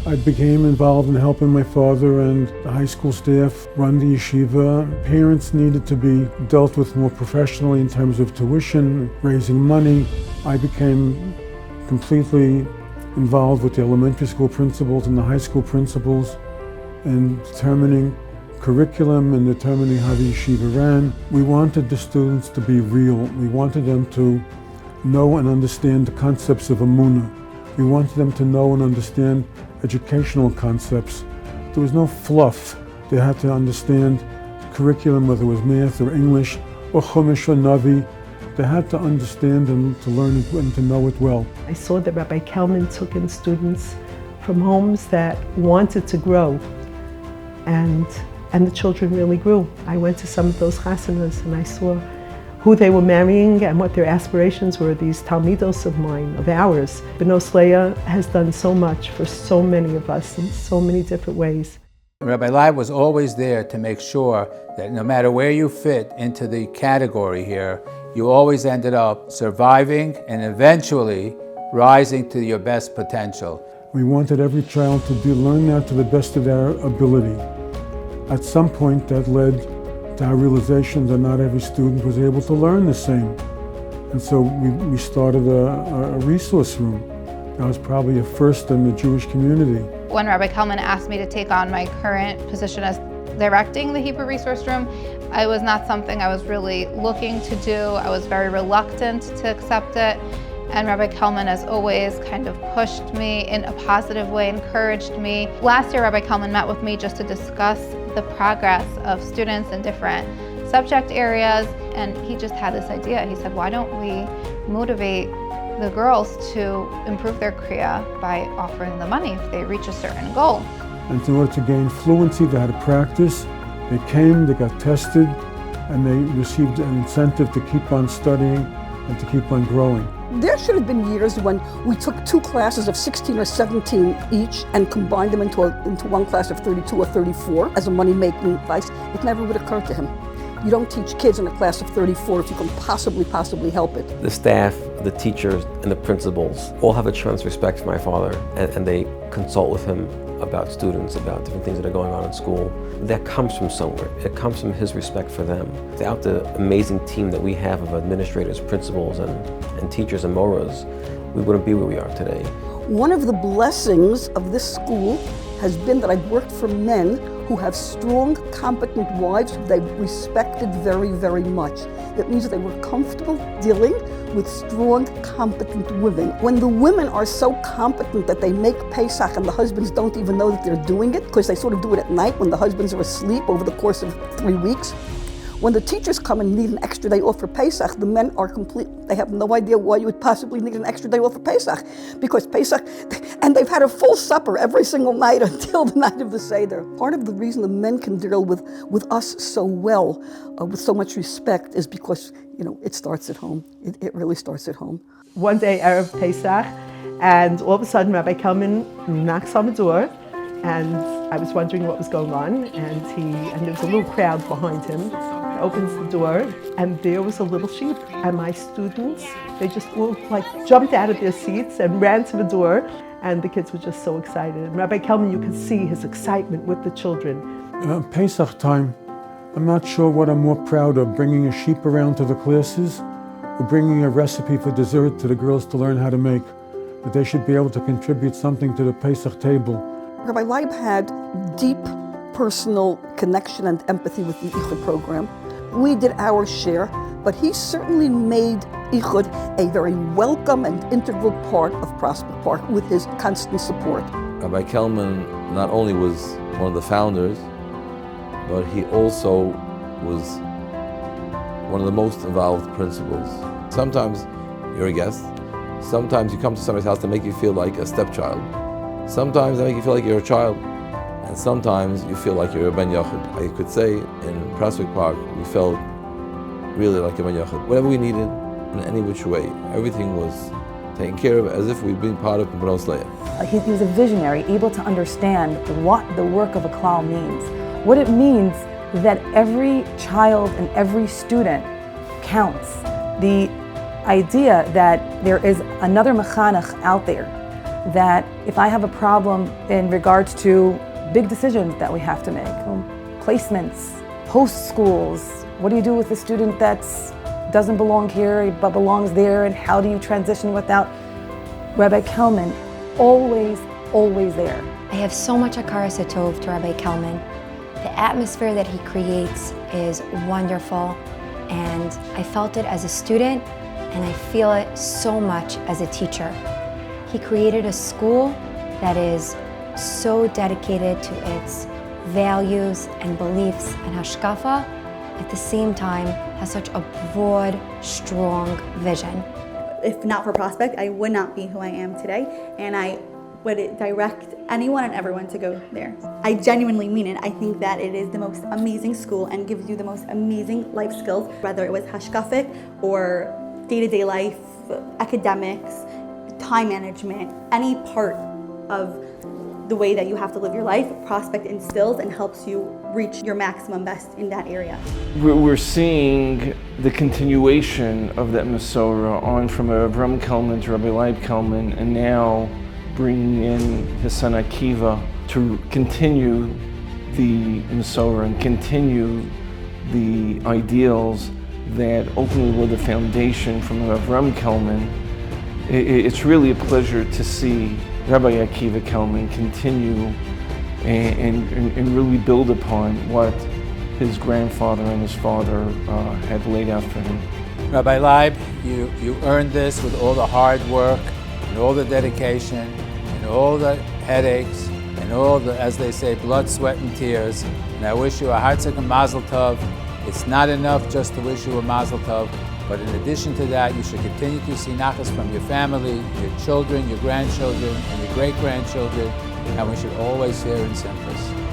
I became involved in helping my father and the high school staff run the yeshiva. Parents needed to be dealt with more professionally in terms of tuition, raising money. I became completely involved with the elementary school principals and the high school principals in determining curriculum and determining how the yeshiva ran. We wanted the students to be real. We wanted them to know and understand the concepts of Emunah. We wanted them to know and understand educational concepts. There was no fluff. They had to understand the curriculum, whether it was math or English or Chumash or Navi. They had to understand and to learn it and to know it well. I saw that Rabbi Kelman took in students from homes that wanted to grow, and the children really grew. I went to some of those chasanas and I saw who they were marrying and what their aspirations were, these talmidos of mine, of ours. B'nos Leah has done so much for so many of us in so many different ways. Rabbi Leib was always there to make sure that no matter where you fit into the category here, you always ended up surviving and eventually rising to your best potential. We wanted every child to learn that to the best of their ability. At some point that led to our realization that not every student was able to learn the same. And so we started a resource room. That was probably a first in the Jewish community. When Rabbi Kelman asked me to take on my current position as directing the Hebrew Resource Room, it was not something I was really looking to do. I was very reluctant to accept it. And Rabbi Kelman has always kind of pushed me in a positive way, encouraged me. Last year, Rabbi Kelman met with me just to discuss the progress of students in different subject areas, and he just had this idea. He said, why don't we motivate the girls to improve their kriya by offering them money if they reach a certain goal? And in order to gain fluency, they had to practice. They came, they got tested, and they received an incentive to keep on studying and to keep on growing. There should have been years when we took two classes of 16 or 17 each and combined them into one class of 32 or 34 as a money-making device. It never would occur to him. You don't teach kids in a class of 34 if you can possibly help it. The staff, the teachers, and the principals all have a tremendous respect for my father, and they consult with him about students, about different things that are going on in school. That comes from somewhere. It comes from his respect for them. Without the amazing team that we have of administrators, principals, and teachers and moras, we wouldn't be where we are today. One of the blessings of this school has been that I've worked for men who have strong, competent wives who they've respected very, very much. It means that they were comfortable dealing with strong, competent women. When the women are so competent that they make Pesach and the husbands don't even know that they're doing it, because they sort of do it at night when the husbands are asleep over the course of 3 weeks. When the teachers come and need an extra day off for Pesach, the men are they have no idea why you would possibly need an extra day off for Pesach. Because Pesach, and they've had a full supper every single night until the night of the Seder. Part of the reason the men can deal with us so well, with so much respect, is because, it starts at home. It really starts at home. One day, Erev Pesach, and all of a sudden Rabbi Kelman knocks on the door, and I was wondering what was going on, and there was a little crowd behind him. Opens the door, and there was a little sheep, and my students, they just all jumped out of their seats and ran to the door, and the kids were just so excited. And Rabbi Kelman, you could see his excitement with the children. Pesach time, I'm not sure what I'm more proud of, bringing a sheep around to the classes or bringing a recipe for dessert to the girls to learn how to make, that they should be able to contribute something to the Pesach table. Rabbi Leib had deep personal connection and empathy with the Ichud program. We did our share, but he certainly made Ichud a very welcome and integral part of Prospect Park with his constant support. Rabbi Kelman not only was one of the founders, but he also was one of the most involved principals. Sometimes you're a guest, sometimes you come to somebody's house to make you feel like a stepchild. Sometimes they make you feel like you're a child. And sometimes you feel like you're a Ben Yachid. I could say in Prospect Park, we felt really like a Ben Yachid. Whatever we needed, in any which way, everything was taken care of as if we'd been part of B'nos Leah. He was a visionary, able to understand what the work of a klal means. What it means that every child and every student counts. The idea that there is another mechanech out there that if I have a problem in regards to big decisions that we have to make, placements, post schools, what do you do with a student that doesn't belong here but belongs there, and how do you transition without Rabbi Kelman, always there. I have so much akara satov to Rabbi Kelman. The atmosphere that he creates is wonderful, and I felt it as a student, and I feel it so much as a teacher. He created a school that is so dedicated to its values and beliefs and hashkafa, at the same time has such a broad, strong vision. If not for Prospect, I would not be who I am today, and I would direct anyone and everyone to go there. I genuinely mean it. I think that it is the most amazing school and gives you the most amazing life skills, whether it was hashkafic or day-to-day life, academics, time management, any part of the way that you have to live your life, Prospect instills and helps you reach your maximum best in that area. We're seeing the continuation of that Masorah on from Rabbi Kelman to Rabbi Leib Kelman, and now bringing in his son Akiva to continue the Masorah and continue the ideals that ultimately were the foundation from Rabbi Kelman. It's really a pleasure to see Rabbi Akiva Kelman continue and really build upon what his grandfather and his father had laid out for him. Rabbi Leib, you earned this with all the hard work and all the dedication and all the headaches and all the, as they say, blood, sweat, and tears. And I wish you a Hatzak and Mazel Tov. It's not enough just to wish you a Mazel Tov, but in addition to that, you should continue to see nachas from your family, your children, your grandchildren, and your great-grandchildren, and we should always hear in Simchas.